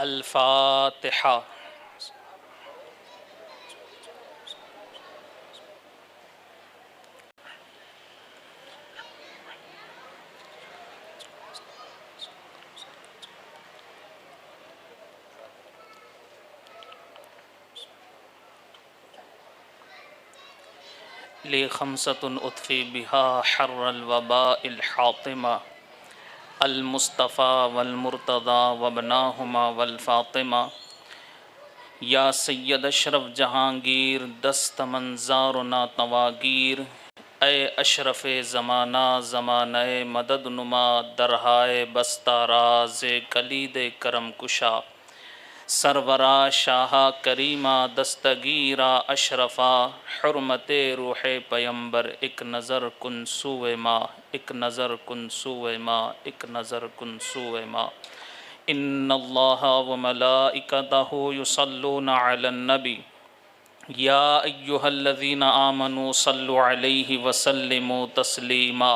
الفاتحہ۔ لی خمسۃ اطفی بہا حر الوباء الحاطمہ المصطفیٰ والمرتضیٰ وابناہما والفاطمہ۔ یا سید اشرف جہانگیر دست منظارنا تواگیر، اے اشرف زمانہ زمانہ مدد نما درہائے بستہ راز کلید کرم کشا، سرورا شاہ کریمہ دستگیرہ اشرفا، حرمت روح پیمبر ایک نظر کن سوئے ما، ایک نظر کن سوئے ما، ایک نظر کن سوئے ما۔ ان اللہ وملائکتہ یصلون علی النبی یا ایہا الذین آمنوا صلوا علیہ وسلموا تسلیما۔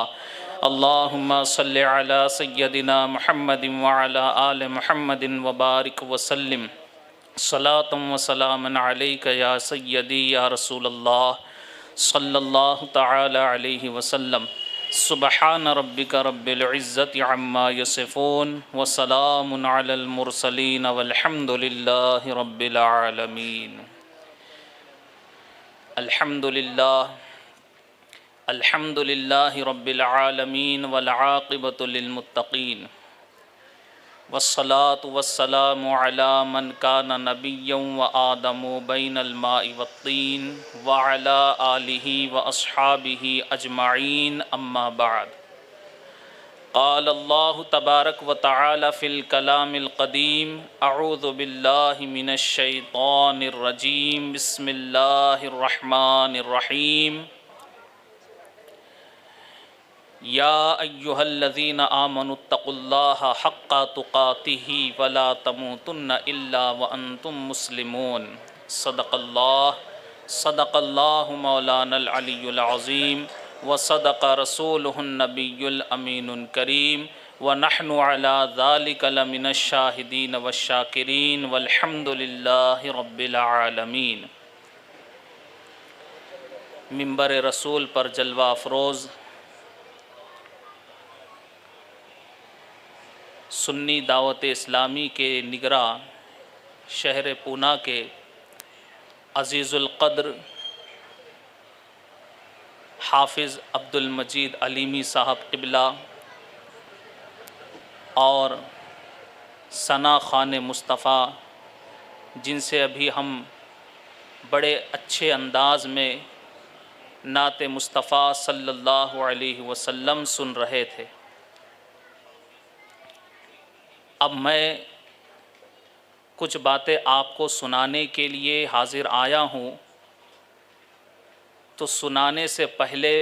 اللہم صل علی سیدنا محمد وعلی آل محمد وبارک وسلم، صلاۃ و سلاما علیک یا سیدی یا رسول اللہ صلی اللہ تعالی علیہ وسلم۔ سبحان ربک رب العزت عما یصفون وسلام علی المرسلین والحمد للہ رب العالمین۔ الحمد للہ رب العالمین والعاقبۃ للمتقین، والصلاة والسلام علی من کان نبیا وآدم بین الماء والطین وعلی آلہ واصحابہ اجمعین، اما بعد۔ قال اللہ تبارک و تعالی فی الکلام القدیم، اعوذ باللہ من الشیطان الرجیم، بسم اللہ الرحمن الرحیم۔ یا ایہا الذین آمنوا اتقوا اللہ حق تقاتہ ولا تموتن الا وانتم مسلمون۔ صدق اللہ مولانا العلی العظیم، وصدق رسولہ النبی الامین الکریم، ونحن علی ذلک لمن الشاہدین والشاکرین، والحمد للہ رب العالمین۔ منبر رسول پر جلوہ افروز سنی دعوت اسلامی کے نگراں شہر پونا کے عزیز القدر حافظ عبد المجید علیمی صاحب قبلہ اور ثنا خان مصطفیٰ، جن سے ابھی ہم بڑے اچھے انداز میں نعت مصطفیٰ صلی اللہ علیہ وسلم سن رہے تھے، اب میں کچھ باتیں آپ کو سنانے کے لیے حاضر آیا ہوں۔ تو سنانے سے پہلے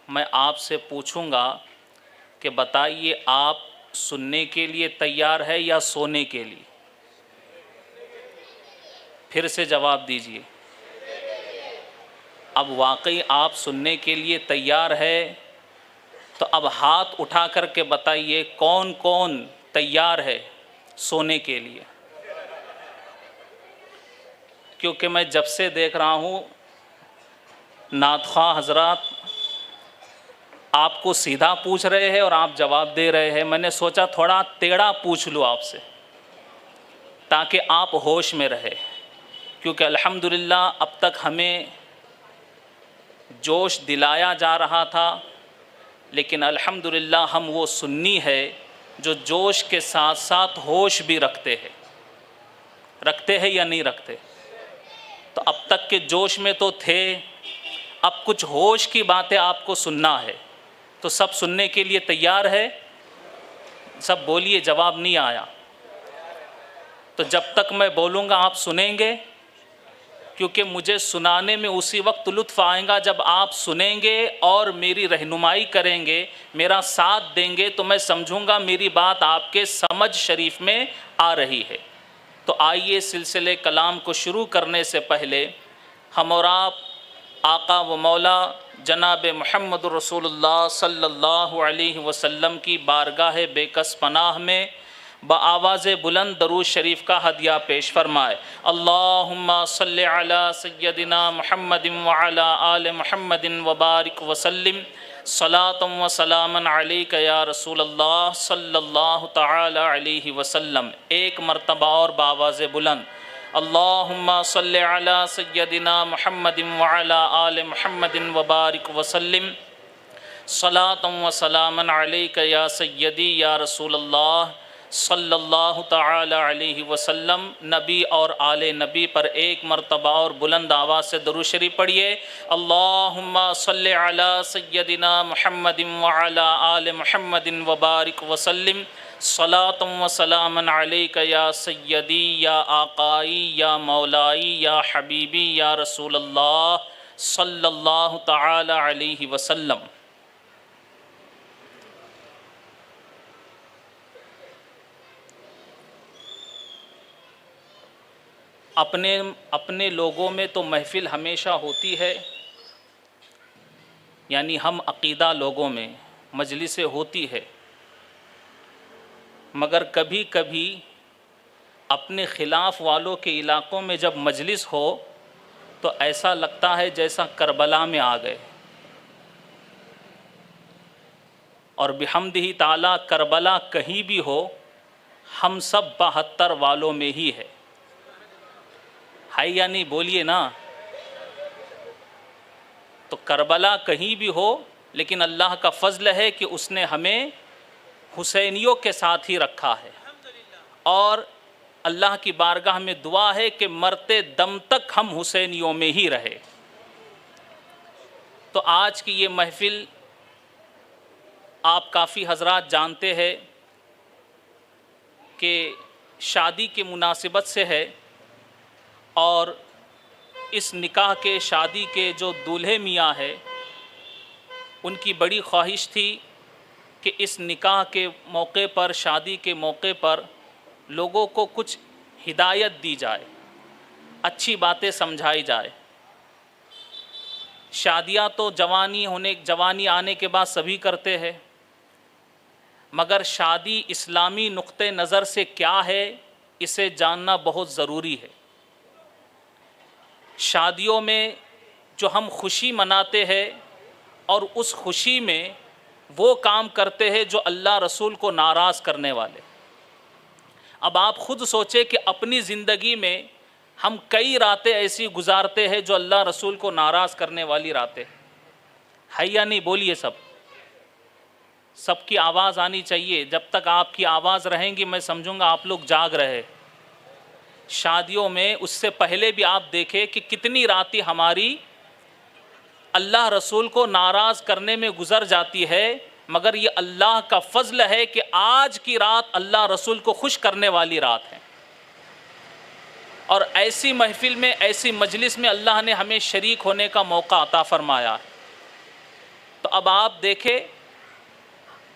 میں آپ سے پوچھوں گا کہ بتائیے آپ سننے کے لیے تیار ہے یا سونے کے لیے؟ پھر سے جواب دیجیے۔ اب واقعی آپ سننے کے لیے تیار ہے تو اب ہاتھ اٹھا کر کے بتائیے کون کون تیار ہے سونے کے لیے؟ کیونکہ میں جب سے دیکھ رہا ہوں نعت خواہ حضرات آپ کو سیدھا پوچھ رہے ہیں اور آپ جواب دے رہے ہیں، میں نے سوچا تھوڑا ٹیڑھا پوچھ لوں آپ سے تاکہ آپ ہوش میں رہے، کیونکہ الحمدللہ اب تک ہمیں جوش دلایا جا رہا تھا، لیکن الحمدللہ ہم وہ سنی ہے جو جوش کے ساتھ ساتھ ہوش بھی رکھتے ہیں یا نہیں رکھتے؟ تو اب تک کے جوش میں تو تھے، اب کچھ ہوش کی باتیں آپ کو سننا ہے، تو سب سننے کے لیے تیار ہے؟ سب بولیے، جواب نہیں آیا۔ تو جب تک میں بولوں گا آپ سنیں گے، کیونکہ مجھے سنانے میں اسی وقت لطف آئے گا جب آپ سنیں گے اور میری رہنمائی کریں گے، میرا ساتھ دیں گے، تو میں سمجھوں گا میری بات آپ کے سمجھ شریف میں آ رہی ہے۔ تو آئیے سلسلے کلام کو شروع کرنے سے پہلے ہم اور آپ آقا و مولا جناب محمد رسول اللہ صلی اللہ علیہ وسلم کی بارگاہ بے کس پناہ میں بآواز بلند درود شریف کا ہدیہ پیش فرمائے۔ اللہم صلی علی سیدنا محمد وعلی آل محمد وبارک وسلم صلاۃ و سلاما علیک یا رسول اللہ صلی اللہ تعالی علیہ وسلم۔ ایک مرتبہ اور بآواز بلند، اللہم صلی علی سیدنا محمد وعلی آل محمد وبارک وسلم صلاۃ و سلاما علیک یا سیدی یا رسول اللہ صلی اللہ تعالی علیہ وسلم۔ نبی اور آل نبی پر ایک مرتبہ اور بلند آواز سے درود شریف پڑھیے۔ اللہم صلی علی سیدنا محمد وعلی آل محمد وبارک وسلم صلاۃ و سلاما علیک یا سیدی یا آقائی یا مولائی یا حبیبی یا رسول اللہ صلی اللہ تعالی علیہ وسلم۔ اپنے لوگوں میں تو محفل ہمیشہ ہوتی ہے، یعنی ہم عقیدہ لوگوں میں مجلسیں ہوتی ہے، مگر کبھی کبھی اپنے خلاف والوں کے علاقوں میں جب مجلس ہو تو ایسا لگتا ہے جیسا کربلا میں آ گئے، اور بحمدہ تعالیٰ کربلا کہیں بھی ہو ہم سب 72 والوں میں ہی ہے یا نہیں؟ بولیے نا۔ تو کربلا کہیں بھی ہو لیکن اللہ کا فضل ہے کہ اس نے ہمیں حسینیوں کے ساتھ ہی رکھا ہے، اور اللہ کی بارگاہ میں دعا ہے کہ مرتے دم تک ہم حسینیوں میں ہی رہے۔ تو آج کی یہ محفل آپ کافی حضرات جانتے ہیں کہ شادی کی مناسبت سے ہے، اور اس نکاح کے شادی کے جو دولہے میاں ہے ان کی بڑی خواہش تھی کہ اس نکاح کے موقع پر، شادی کے موقع پر لوگوں کو کچھ ہدایت دی جائے، اچھی باتیں سمجھائی جائے۔ شادیاں تو جوانی آنے کے بعد سبھی کرتے ہیں، مگر شادی اسلامی نقطہ نظر سے کیا ہے اسے جاننا بہت ضروری ہے۔ شادیوں میں جو ہم خوشی مناتے ہیں اور اس خوشی میں وہ کام کرتے ہیں جو اللہ رسول کو ناراض کرنے والے۔ اب آپ خود سوچیں کہ اپنی زندگی میں ہم کئی راتیں ایسی گزارتے ہیں جو اللہ رسول کو ناراض کرنے والی راتیں ہے یا نہیں؟ بولیے سب کی آواز آنی چاہیے۔ جب تک آپ کی آواز رہیں گی میں سمجھوں گا آپ لوگ جاگ رہے۔ شادیوں میں اس سے پہلے بھی آپ دیکھیں کہ کتنی راتیں ہماری اللہ رسول کو ناراض کرنے میں گزر جاتی ہے، مگر یہ اللہ کا فضل ہے کہ آج کی رات اللہ رسول کو خوش کرنے والی رات ہے، اور ایسی محفل میں، ایسی مجلس میں اللہ نے ہمیں شریک ہونے کا موقع عطا فرمایا ہے۔ تو اب آپ دیکھیں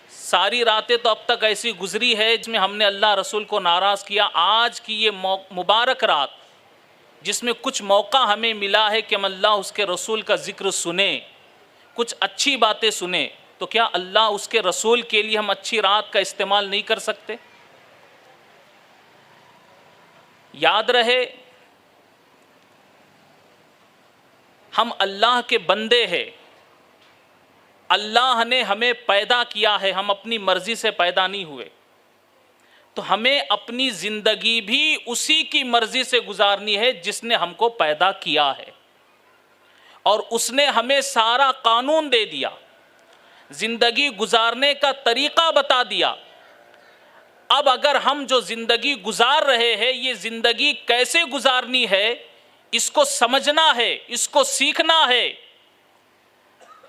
ساری راتیں تو اب تک ایسی گزری ہے جس میں ہم نے اللہ رسول کو ناراض کیا۔ آج کی یہ مبارک رات جس میں کچھ موقع ہمیں ملا ہے کہ ہم اللہ اس کے رسول کا ذکر سنیں، کچھ اچھی باتیں سنیں، تو کیا اللہ اس کے رسول کے لیے ہم اچھی رات کا استعمال نہیں کر سکتے؟ یاد رہے ہم اللہ کے بندے ہیں، اللہ نے ہمیں پیدا کیا ہے، ہم اپنی مرضی سے پیدا نہیں ہوئے، تو ہمیں اپنی زندگی بھی اسی کی مرضی سے گزارنی ہے جس نے ہم کو پیدا کیا ہے، اور اس نے ہمیں سارا قانون دے دیا، زندگی گزارنے کا طریقہ بتا دیا۔ اب اگر ہم جو زندگی گزار رہے ہیں یہ زندگی کیسے گزارنی ہے اس کو سمجھنا ہے، اس کو سیکھنا ہے،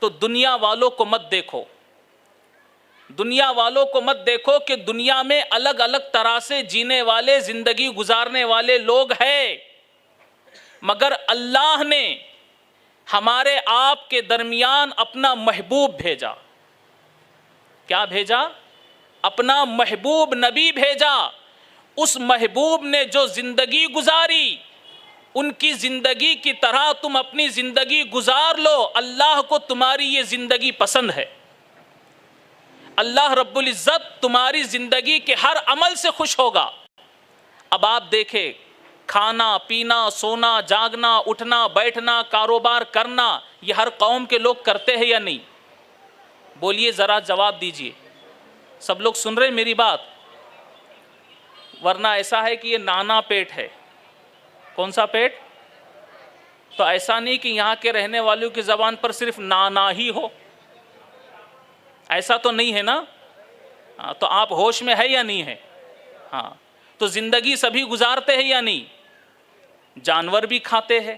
تو دنیا والوں کو مت دیکھو، دنیا والوں کو مت دیکھو کہ دنیا میں الگ الگ طرح سے جینے والے، زندگی گزارنے والے لوگ ہیں، مگر اللہ نے ہمارے آپ کے درمیان اپنا محبوب بھیجا۔ کیا بھیجا؟ اپنا محبوب نبی بھیجا۔ اس محبوب نے جو زندگی گزاری ان کی زندگی کی طرح تم اپنی زندگی گزار لو، اللہ کو تمہاری یہ زندگی پسند ہے۔ اللہ رب العزت تمہاری زندگی کے ہر عمل سے خوش ہوگا۔ اب آپ دیکھیں، کھانا پینا سونا جاگنا اٹھنا بیٹھنا کاروبار کرنا یہ ہر قوم کے لوگ کرتے ہیں یا نہیں؟ بولیے ذرا جواب دیجئے، سب لوگ سن رہے ہیں میری بات؟ ورنہ ایسا ہے کہ یہ نانا پیٹ ہے۔ کون سا پیٹ؟ تو ایسا نہیں کہ یہاں کے رہنے والوں کی زبان پر صرف نانا ہی ہو، ایسا تو نہیں ہے نا؟ تو آپ ہوش میں ہے یا نہیں ہے؟ ہاں، تو زندگی سبھی گزارتے ہیں یا نہیں؟ جانور بھی کھاتے ہیں،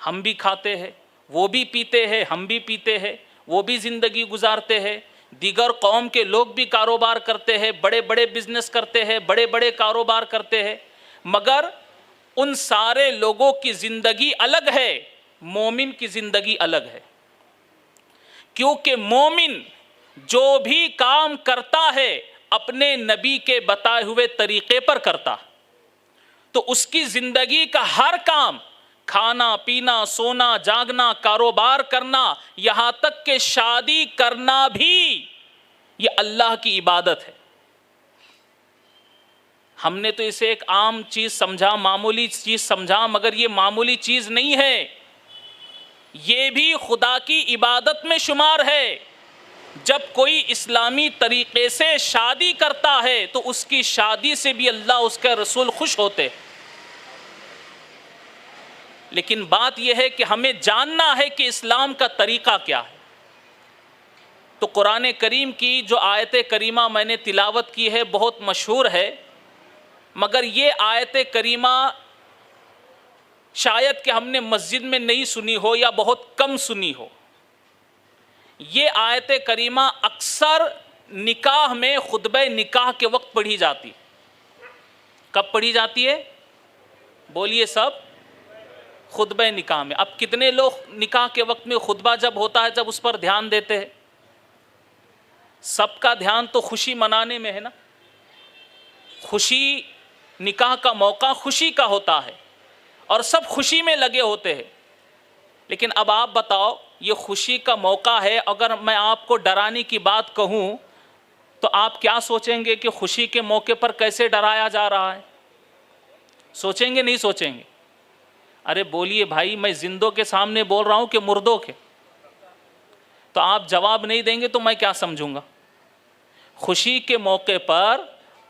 ہم بھی کھاتے ہیں، وہ بھی پیتے ہیں، ہم بھی پیتے ہیں، وہ بھی زندگی گزارتے ہیں، دیگر قوم کے لوگ بھی کاروبار کرتے ہیں، بڑے بڑے بزنس کرتے ہیں، بڑے بڑے کاروبار کرتے ہیں، مگر ان سارے لوگوں کی زندگی الگ ہے، مومن کی زندگی الگ ہے۔ کیونکہ مومن جو بھی کام کرتا ہے اپنے نبی کے بتائے ہوئے طریقے پر کرتا، تو اس کی زندگی کا ہر کام، کھانا پینا سونا جاگنا کاروبار کرنا یہاں تک کہ شادی کرنا بھی یہ اللہ کی عبادت ہے۔ ہم نے تو اسے ایک عام چیز سمجھا، معمولی چیز سمجھا، مگر یہ معمولی چیز نہیں ہے، یہ بھی خدا کی عبادت میں شمار ہے۔ جب کوئی اسلامی طریقے سے شادی کرتا ہے تو اس کی شادی سے بھی اللہ اس کے رسول خوش ہوتے۔ لیکن بات یہ ہے کہ ہمیں جاننا ہے کہ اسلام کا طریقہ کیا ہے۔ تو قرآن کریم کی جو آیت کریمہ میں نے تلاوت کی ہے بہت مشہور ہے، مگر یہ آیت کریمہ شاید کہ ہم نے مسجد میں نہیں سنی ہو یا بہت کم سنی ہو۔ یہ آیت کریمہ اکثر نکاح میں خطبہ نکاح کے وقت پڑھی جاتی۔ کب پڑھی جاتی ہے؟ بولیے سب، خطبہ نکاح میں۔ اب کتنے لوگ نکاح کے وقت میں خطبہ جب ہوتا ہے جب اس پر دھیان دیتے ہیں؟ سب کا دھیان تو خوشی منانے میں ہے نا۔ خوشی، نکاح کا موقع خوشی کا ہوتا ہے اور سب خوشی میں لگے ہوتے ہیں۔ لیکن اب آپ بتاؤ، یہ خوشی کا موقع ہے، اگر میں آپ کو ڈرانے کی بات کہوں تو آپ کیا سوچیں گے کہ خوشی کے موقع پر کیسے ڈرایا جا رہا ہے؟ سوچیں گے نہیں سوچیں گے؟ ارے بولیے بھائی، میں زندوں کے سامنے بول رہا ہوں کہ مردوں کے؟ تو آپ جواب نہیں دیں گے تو میں کیا سمجھوں گا؟ خوشی کے موقع پر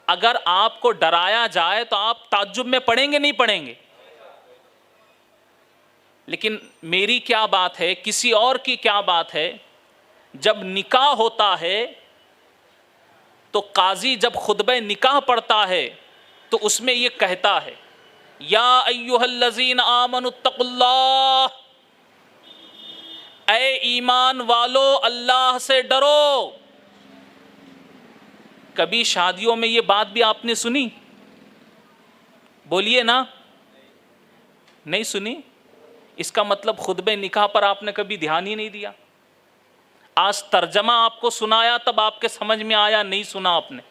اگر آپ کو ڈرایا جائے تو آپ تعجب میں پڑیں گے نہیں پڑیں گے؟ لیکن میری کیا بات ہے، کسی اور کی کیا بات ہے، جب نکاح ہوتا ہے تو قاضی جب خطبہ نکاح پڑھتا ہے تو اس میں یہ کہتا ہے، یا ایھا الذین آمنوا اتقوا اللہ، اے ایمان والو اللہ سے ڈرو۔ کبھی شادیوں میں یہ بات بھی آپ نے سنی؟ بولیے نا، نہیں سنی؟ اس کا مطلب خطبہ نکاح پر آپ نے کبھی دھیان ہی نہیں دیا۔ آج ترجمہ آپ کو سنایا تب آپ کے سمجھ میں آیا، نہیں سنا آپ نے۔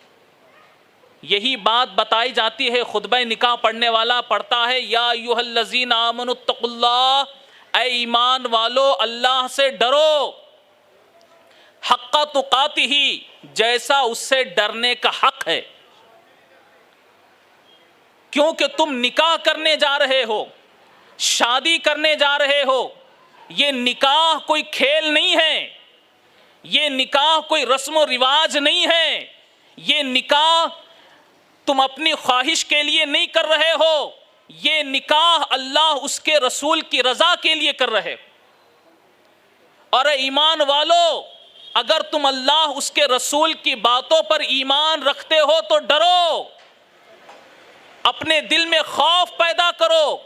یہی بات بتائی جاتی ہے، خطبہ نکاح پڑھنے والا پڑھتا ہے، یا ایھا الذین آمنوا اتقوا اللہ، اے ایمان والو اللہ سے ڈرو، حق تقاتہ، جیسا اس سے ڈرنے کا حق ہے۔ کیونکہ تم نکاح کرنے جا رہے ہو، شادی کرنے جا رہے ہو، یہ نکاح کوئی کھیل نہیں ہے، یہ نکاح کوئی رسم و رواج نہیں ہے، یہ نکاح تم اپنی خواہش کے لیے نہیں کر رہے ہو، یہ نکاح اللہ اس کے رسول کی رضا کے لیے کر رہے ہو۔ اور ایمان والو، اگر تم اللہ اس کے رسول کی باتوں پر ایمان رکھتے ہو تو ڈرو، اپنے دل میں خوف پیدا کرو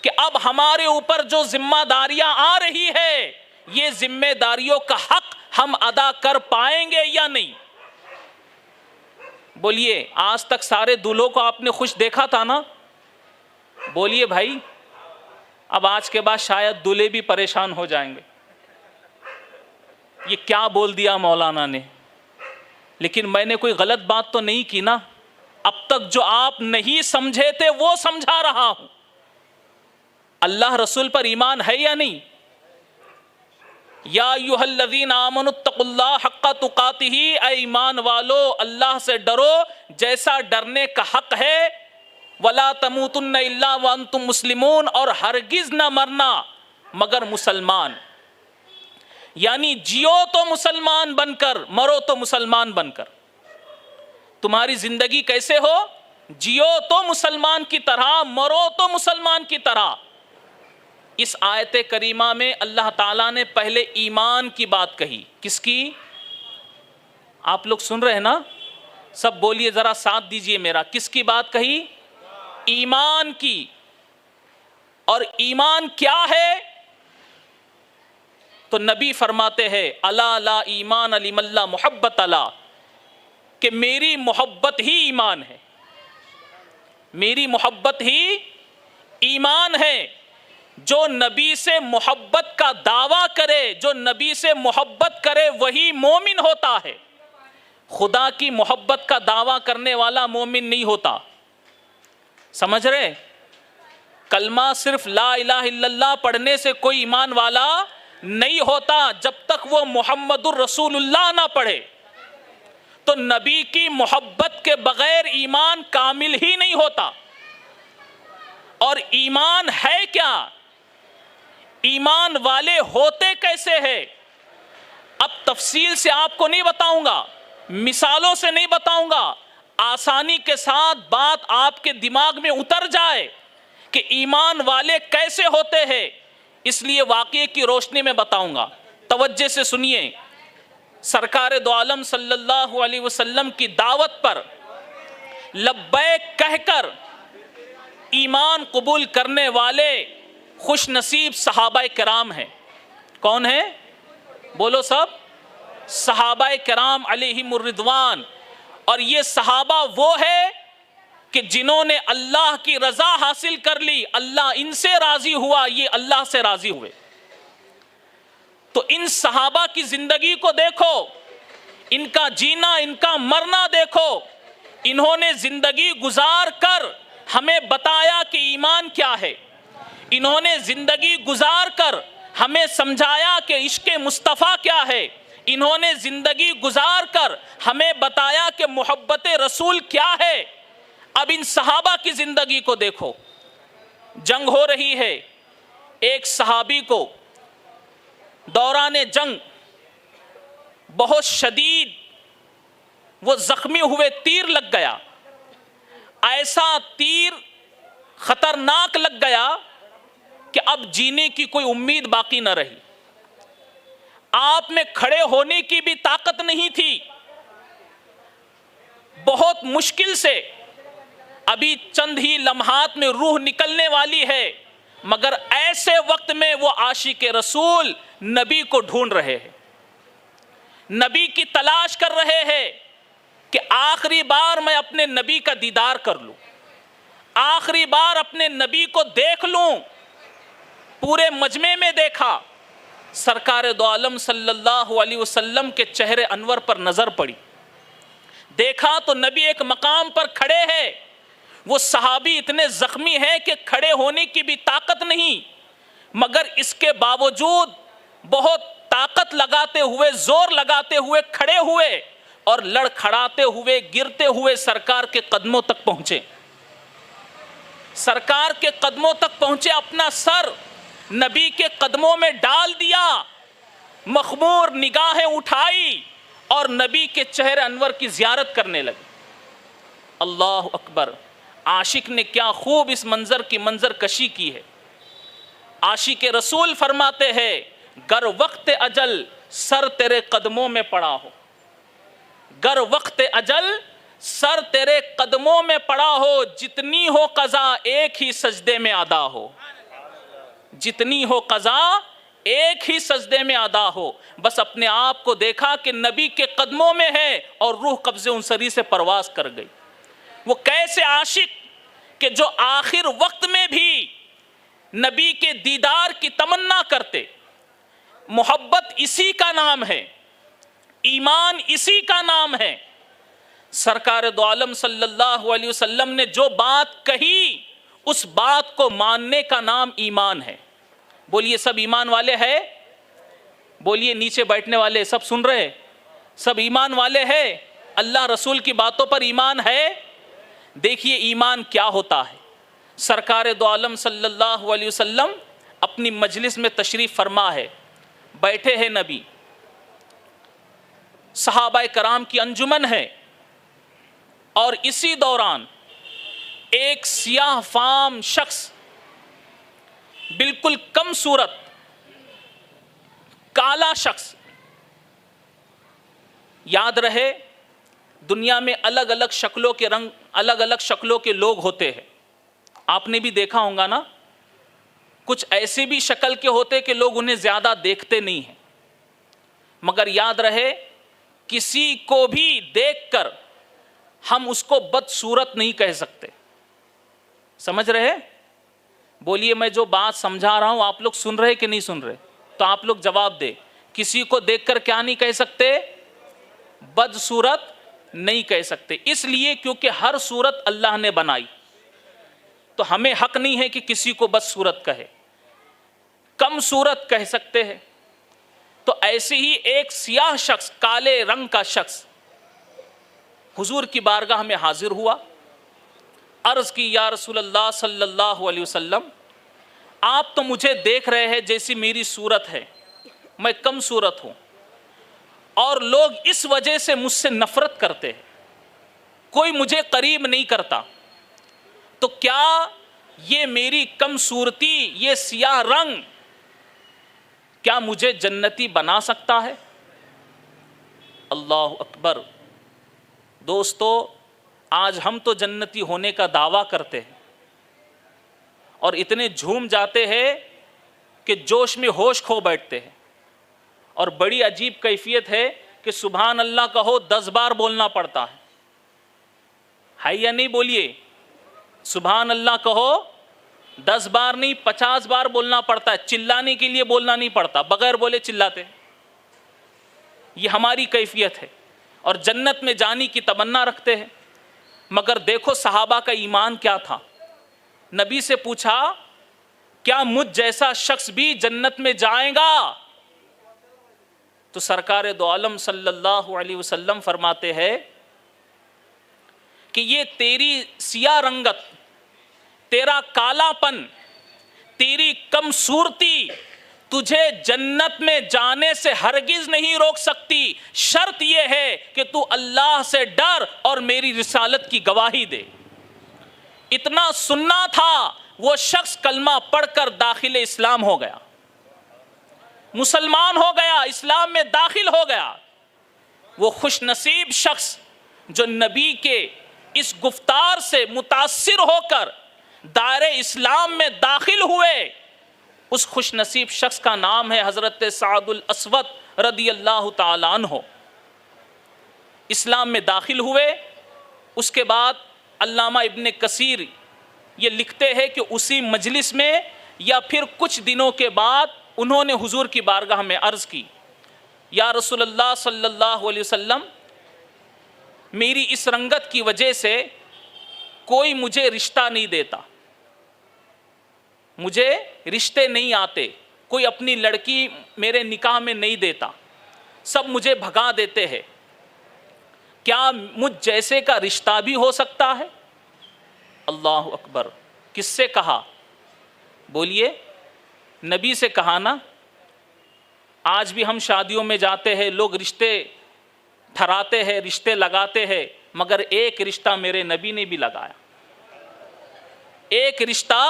کہ اب ہمارے اوپر جو ذمہ داریاں آ رہی ہے، یہ ذمہ داریوں کا حق ہم ادا کر پائیں گے یا نہیں؟ بولیے، آج تک سارے دولہوں کو آپ نے خوش دیکھا تھا نا؟ بولیے بھائی، اب آج کے بعد شاید دولہے بھی پریشان ہو جائیں گے، یہ کیا بول دیا مولانا نے؟ لیکن میں نے کوئی غلط بات تو نہیں کی نا؟ اب تک جو آپ نہیں سمجھے تھے وہ سمجھا رہا ہوں۔ اللہ رسول پر ایمان ہے یا نہیں؟ یا ایھا الذین آمنوا اتقوا اللہ حق تقاتہ، اے ایمان والو اللہ سے ڈرو جیسا ڈرنے کا حق ہے، ولا تموتن الا وانتم مسلمون، اور ہرگز نہ مرنا مگر مسلمان، یعنی جیو تو مسلمان بن کر، مرو تو مسلمان بن کر۔ تمہاری زندگی کیسے ہو؟ جیو تو مسلمان کی طرح، مرو تو مسلمان کی طرح۔ اس آیت کریمہ میں اللہ تعالیٰ نے پہلے ایمان کی بات کہی۔ کس کی؟ آپ لوگ سن رہے ہیں نا؟ سب بولیے، ذرا ساتھ دیجئے میرا۔ کس کی بات کہی؟ ایمان کی۔ اور ایمان کیا ہے؟ تو نبی فرماتے ہیں الا لا ایمان لمن لا محبت لا، کہ میری محبت ہی ایمان ہے، میری محبت ہی ایمان ہے۔ جو نبی سے محبت کا دعویٰ کرے، جو نبی سے محبت کرے وہی مومن ہوتا ہے۔ خدا کی محبت کا دعویٰ کرنے والا مومن نہیں ہوتا۔ سمجھ رہے؟ کلمہ صرف لا الہ الا اللہ پڑھنے سے کوئی ایمان والا نہیں ہوتا جب تک وہ محمد الرسول اللہ نہ پڑھے۔ تو نبی کی محبت کے بغیر ایمان کامل ہی نہیں ہوتا۔ اور ایمان ہے کیا؟ ایمان والے ہوتے کیسے ہیں؟ اب تفصیل سے آپ کو نہیں بتاؤں گا، مثالوں سے نہیں بتاؤں گا، آسانی کے ساتھ بات آپ کے دماغ میں اتر جائے کہ ایمان والے کیسے ہوتے ہیں، اس لیے واقعے کی روشنی میں بتاؤں گا۔ توجہ سے سنیے۔ سرکار دو عالم صلی اللہ علیہ وسلم کی دعوت پر لبیک کہہ کر ایمان قبول کرنے والے خوش نصیب صحابہ کرام ہیں۔ کون ہیں؟ بولو سب۔ صحابہ کرام علیہم الرضوان۔ اور یہ صحابہ وہ ہے کہ جنہوں نے اللہ کی رضا حاصل کر لی، اللہ ان سے راضی ہوا، یہ اللہ سے راضی ہوئے۔ تو ان صحابہ کی زندگی کو دیکھو، ان کا جینا، ان کا مرنا دیکھو۔ انہوں نے زندگی گزار کر ہمیں بتایا کہ ایمان کیا ہے۔ انہوں نے زندگی گزار کر ہمیں سمجھایا کہ عشق مصطفیٰ کیا ہے۔ انہوں نے زندگی گزار کر ہمیں بتایا کہ محبت رسول کیا ہے۔ اب ان صحابہ کی زندگی کو دیکھو۔ جنگ ہو رہی ہے، ایک صحابی کو دوران جنگ بہت شدید وہ زخمی ہوئے، تیر لگ گیا۔ ایسا تیر خطرناک لگ گیا کہ اب جینے کی کوئی امید باقی نہ رہی۔ آپ میں کھڑے ہونے کی بھی طاقت نہیں تھی۔ بہت مشکل سے ابھی چند ہی لمحات میں روح نکلنے والی ہے، مگر ایسے وقت میں وہ عاشق رسول نبی کو ڈھونڈ رہے ہیں، نبی کی تلاش کر رہے ہیں کہ آخری بار میں اپنے نبی کا دیدار کر لوں، آخری بار اپنے نبی کو دیکھ لوں۔ پورے مجمع میں دیکھا، سرکار دو عالم صلی اللہ علیہ وسلم کے چہرے انور پر نظر پڑی۔ دیکھا تو نبی ایک مقام پر کھڑے ہیں۔ وہ صحابی اتنے زخمی ہیں کہ کھڑے ہونے کی بھی طاقت نہیں، مگر اس کے باوجود بہت طاقت لگاتے ہوئے، زور لگاتے ہوئے کھڑے ہوئے اور لڑکھڑاتے ہوئے، گرتے ہوئے سرکار کے قدموں تک پہنچے۔ سرکار کے قدموں تک پہنچے، اپنا سر نبی کے قدموں میں ڈال دیا، مخمور نگاہیں اٹھائی اور نبی کے چہرے انور کی زیارت کرنے لگے۔ اللہ اکبر! عاشق نے کیا خوب اس منظر کی منظر کشی کی ہے۔ عاشق رسول فرماتے ہیں گر وقت اجل سر تیرے قدموں میں پڑا ہو، گر وقت اجل سر تیرے قدموں میں پڑا ہو، جتنی ہو قضا ایک ہی سجدے میں ادا ہو، جتنی ہو قضا ایک ہی سجدے میں ادا ہو۔ بس اپنے آپ کو دیکھا کہ نبی کے قدموں میں ہے اور روح قبض انصری سے پرواز کر گئی۔ وہ کیسے عاشق کہ جو آخر وقت میں بھی نبی کے دیدار کی تمنا کرتے۔ محبت اسی کا نام ہے، ایمان اسی کا نام ہے۔ سرکار دو عالم صلی اللہ علیہ وسلم نے جو بات کہی، اس بات کو ماننے کا نام ایمان ہے۔ بولیے سب ایمان والے ہیں؟ بولیے نیچے بیٹھنے والے سب سن رہے؟ سب ایمان والے ہیں؟ اللہ رسول کی باتوں پر ایمان ہے؟ دیکھیے ایمان کیا ہوتا ہے۔ سرکار دو عالم صلی اللہ علیہ وسلم اپنی مجلس میں تشریف فرما ہے، بیٹھے ہیں نبی، صحابہ کرام کی انجمن ہے، اور اسی دوران ایک سیاہ فام شخص، بالکل کم صورت کالا شخص، یاد رہے دنیا میں الگ الگ شکلوں کے رنگ، الگ الگ شکلوں کے لوگ ہوتے ہیں، آپ نے بھی دیکھا ہوگا نا، کچھ ایسے بھی شکل کے ہوتے کہ لوگ انہیں زیادہ دیکھتے نہیں ہیں، مگر یاد رہے کسی کو بھی دیکھ کر ہم اس کو بدصورت نہیں کہہ سکتے۔ سمجھ رہے؟ بولیے میں جو بات سمجھا رہا ہوں آپ لوگ سن رہے کہ نہیں سن رہے؟ تو آپ لوگ جواب دیں، کسی کو دیکھ کر کیا نہیں کہہ سکتے؟ بدصورت نہیں کہہ سکتے، اس لیے کیونکہ ہر صورت اللہ نے بنائی، تو ہمیں حق نہیں ہے کہ کسی کو بدصورت کہے، کم صورت کہہ سکتے ہیں۔ تو ایسے ہی ایک سیاہ شخص، کالے رنگ کا شخص حضور کی بارگاہ میں حاضر ہوا، عرض کی یا رسول اللہ صلی اللہ علیہ وسلم، آپ تو مجھے دیکھ رہے ہیں جیسی میری صورت ہے، میں کم صورت ہوں، اور لوگ اس وجہ سے مجھ سے نفرت کرتے ہیں، کوئی مجھے قریب نہیں کرتا، تو کیا یہ میری کم صورتی، یہ سیاہ رنگ کیا مجھے جنتی بنا سکتا ہے؟ اللہ اکبر۔ دوستو آج ہم تو جنتی ہونے کا دعویٰ کرتے ہیں اور اتنے جھوم جاتے ہیں کہ جوش میں ہوش کھو بیٹھتے ہیں، اور بڑی عجیب کیفیت ہے کہ سبحان اللہ کہو 10 بار بولنا پڑتا ہے یا نہیں؟ بولیے سبحان اللہ کہو 10 بار نہیں 50 بار بولنا پڑتا ہے، چلانے کے لیے بولنا نہیں پڑتا، بغیر بولے چلاتے۔ یہ ہماری کیفیت ہے اور جنت میں جانے کی تمنا رکھتے ہیں، مگر دیکھو صحابہ کا ایمان کیا تھا۔ نبی سے پوچھا کیا مجھ جیسا شخص بھی جنت میں جائے گا؟ تو سرکار دو عالم صلی اللہ علیہ وسلم فرماتے ہیں کہ یہ تیری سیاہ رنگت، تیرا کالا پن، تیری کم صورتی تجھے جنت میں جانے سے ہرگز نہیں روک سکتی، شرط یہ ہے کہ تو اللہ سے ڈر اور میری رسالت کی گواہی دے۔ اتنا سننا تھا، وہ شخص کلمہ پڑھ کر داخل اسلام ہو گیا، مسلمان ہو گیا، اسلام میں داخل ہو گیا۔ وہ خوش نصیب شخص جو نبی کے اس گفتار سے متاثر ہو کر دائرہ اسلام میں داخل ہوئے، اس خوش نصیب شخص کا نام ہے حضرت سعد الاسود رضی اللہ تعالیٰ عنہ۔ اسلام میں داخل ہوئے، اس کے بعد علامہ ابن کثیر یہ لکھتے ہیں کہ اسی مجلس میں یا پھر کچھ دنوں کے بعد انہوں نے حضور کی بارگاہ میں عرض کی، یا رسول اللہ صلی اللہ علیہ وسلم، میری اس رنگت کی وجہ سے کوئی مجھے رشتہ نہیں دیتا، مجھے رشتے نہیں آتے، کوئی اپنی لڑکی میرے نکاح میں نہیں دیتا، سب مجھے بھگا دیتے ہیں، کیا مجھ جیسے کا رشتہ بھی ہو سکتا ہے؟ اللہ اکبر۔ کس سے کہا؟ بولیے نبی سے کہا نا۔ آج بھی ہم شادیوں میں جاتے ہیں، لوگ رشتے ٹھہراتے ہیں، رشتے لگاتے ہیں، مگر ایک رشتہ میرے نبی نے بھی لگایا، ایک رشتہ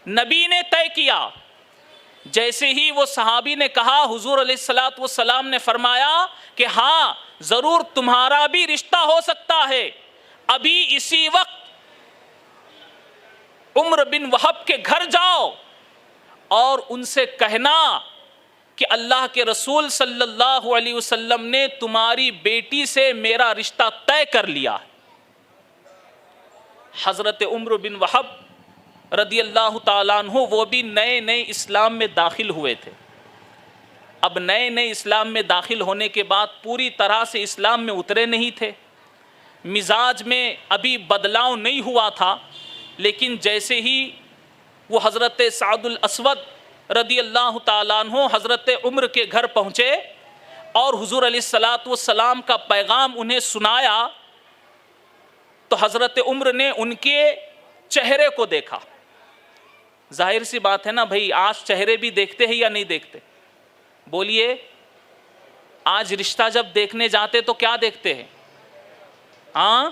نبی نے طے کیا۔ جیسے ہی وہ صحابی نے کہا، حضور علیہ الصلوۃ والسلام نے فرمایا کہ ہاں ضرور تمہارا بھی رشتہ ہو سکتا ہے، ابھی اسی وقت عمر بن وہب کے گھر جاؤ اور ان سے کہنا کہ اللہ کے رسول صلی اللہ علیہ وسلم نے تمہاری بیٹی سے میرا رشتہ طے کر لیا ہے۔ حضرت عمر بن وہب رضی اللہ تعالیٰ عنہ وہ بھی نئے نئے اسلام میں داخل ہوئے تھے۔ اب نئے نئے اسلام میں داخل ہونے کے بعد پوری طرح سے اسلام میں اترے نہیں تھے، مزاج میں ابھی بدلاؤ نہیں ہوا تھا، لیکن جیسے ہی وہ حضرت سعد الاسود رضی اللہ تعالیٰ عنہ حضرت عمر کے گھر پہنچے اور حضور علیہ الصلاۃ والسلام کا پیغام انہیں سنایا تو حضرت عمر نے ان کے چہرے کو دیکھا. ظاہر سی بات ہے نا بھائی، آج چہرے بھی دیکھتے ہیں یا نہیں دیکھتے؟ بولیے، آج رشتہ جب دیکھنے جاتے تو کیا دیکھتے ہیں؟ ہاں،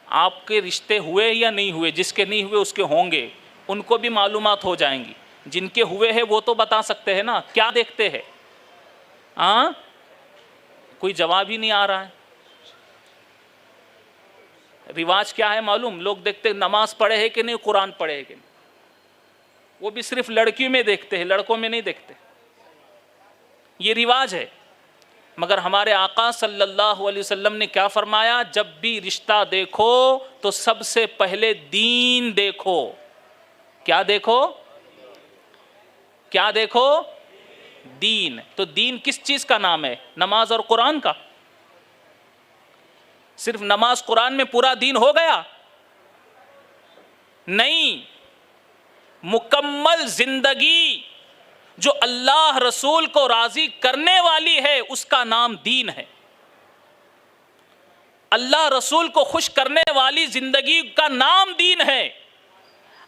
آپ کے رشتے ہوئے یا نہیں ہوئے؟ جس کے نہیں ہوئے اس کے ہوں گے، ان کو بھی معلومات ہو جائیں گی. جن کے ہوئے ہیں وہ تو بتا سکتے ہیں نا. کیا دیکھتے ہیں؟ ہاں، کوئی جواب ہی نہیں آ رہا ہے. رواج کیا ہے معلوم؟ لوگ دیکھتے نماز پڑھے ہے کہ نہیں، قرآن پڑھے ہے کہ نہیں. وہ بھی صرف لڑکیوں میں دیکھتے ہیں، لڑکوں میں نہیں دیکھتے. یہ رواج ہے. مگر ہمارے آقا صلی اللہ علیہ وسلم نے کیا فرمایا؟ جب بھی رشتہ دیکھو تو سب سے پہلے دین دیکھو. کیا دیکھو؟ کیا دیکھو؟ دین. تو دین کس چیز کا نام ہے؟ نماز اور قرآن کا. صرف نماز قرآن میں پورا دین ہو گیا؟ نہیں. مکمل زندگی جو اللہ رسول کو راضی کرنے والی ہے اس کا نام دین ہے. اللہ رسول کو خوش کرنے والی زندگی کا نام دین ہے.